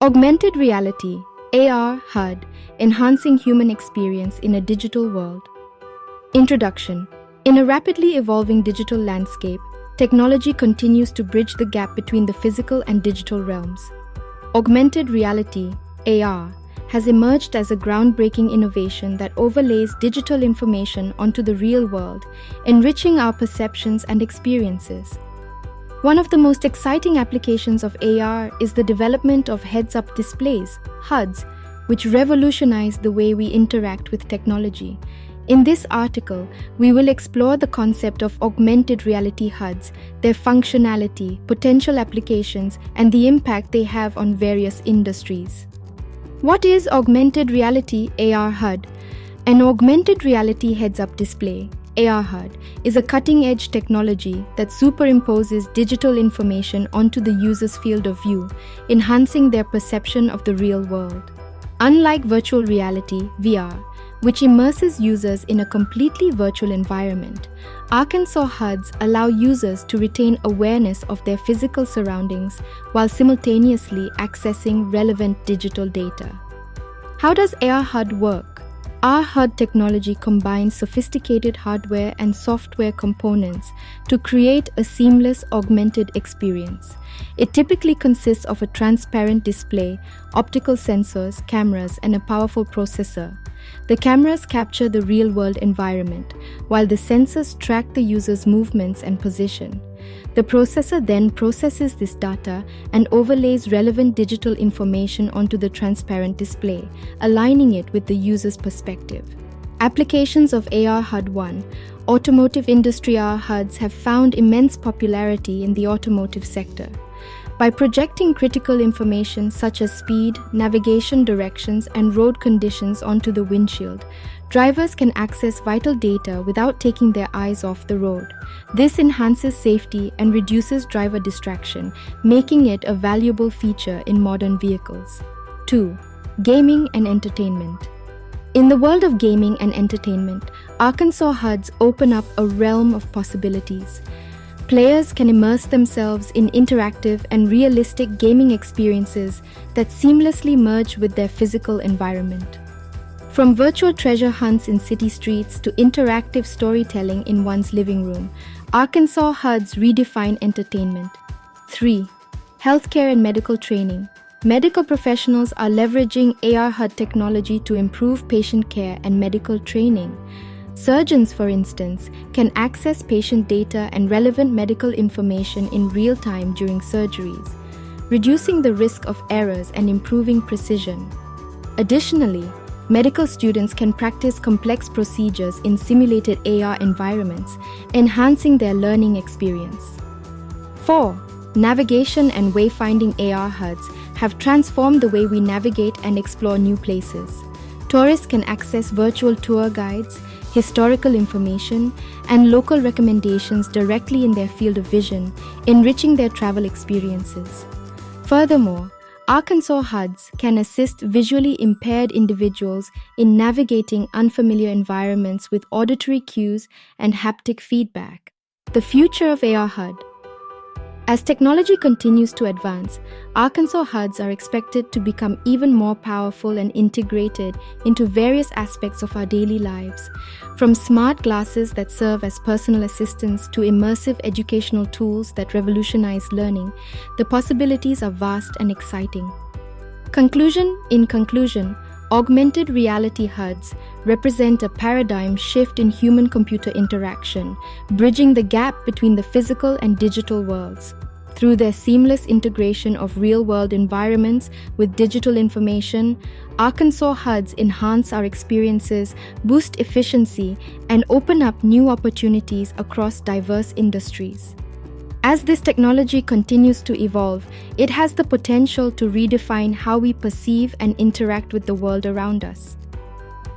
Augmented reality, AR, HUD, enhancing human experience in a digital world. Introduction. In a rapidly evolving digital landscape, technology continues to bridge the gap between the physical and digital realms. Augmented reality, AR, has emerged as a groundbreaking innovation that overlays digital information onto the real world, enriching our perceptions and experiences. One of the most exciting applications of AR is the development of heads-up displays, HUDs, which revolutionize the way we interact with technology. In this article, we will explore the concept of augmented reality HUDs, their functionality, potential applications, and the impact they have on various industries. What is augmented reality AR HUD? An augmented reality heads-up display, AR HUD, is a cutting-edge technology that superimposes digital information onto the user's field of view, enhancing their perception of the real world. Unlike virtual reality, VR, which immerses users in a completely virtual environment, Arkansas HUDs allow users to retain awareness of their physical surroundings while simultaneously accessing relevant digital data. How does AR HUD work? Our HUD technology combines sophisticated hardware and software components to create a seamless augmented experience. It typically consists of a transparent display, optical sensors, cameras, and a powerful processor. The cameras capture the real-world environment, while the sensors track the user's movements and position. The processor then processes this data and overlays relevant digital information onto the transparent display, aligning it with the user's perspective. Applications of AR HUD 1. Automotive industry AR HUDs have found immense popularity in the automotive sector. By projecting critical information such as speed, navigation directions, and road conditions onto the windshield, drivers can access vital data without taking their eyes off the road. This enhances safety and reduces driver distraction, making it a valuable feature in modern vehicles. 2. Gaming and entertainment. In the world of gaming and entertainment, Arkansas HUDs open up a realm of possibilities. Players can immerse themselves in interactive and realistic gaming experiences that seamlessly merge with their physical environment. From virtual treasure hunts in city streets to interactive storytelling in one's living room, Arkansas HUDs redefine entertainment. 3. Healthcare and medical training. Medical professionals are leveraging AR HUD technology to improve patient care and medical training. Surgeons, for instance, can access patient data and relevant medical information in real time during surgeries, reducing the risk of errors and improving precision. Additionally, medical students can practice complex procedures in simulated AR environments, enhancing their learning experience. 4. Navigation and wayfinding AR HUDs have transformed the way we navigate and explore new places. Tourists can access virtual tour guides, historical information, and local recommendations directly in their field of vision, enriching their travel experiences. Furthermore, Arkansas HUDs can assist visually impaired individuals in navigating unfamiliar environments with auditory cues and haptic feedback. The future of AR HUD. As technology continues to advance, Arkansas HUDs are expected to become even more powerful and integrated into various aspects of our daily lives. From smart glasses that serve as personal assistants to immersive educational tools that revolutionize learning, the possibilities are vast and exciting. In conclusion, augmented reality HUDs represent a paradigm shift in human-computer interaction, bridging the gap between the physical and digital worlds. Through their seamless integration of real-world environments with digital information, Arkansas HUDs enhance our experiences, boost efficiency, and open up new opportunities across diverse industries. As this technology continues to evolve, it has the potential to redefine how we perceive and interact with the world around us.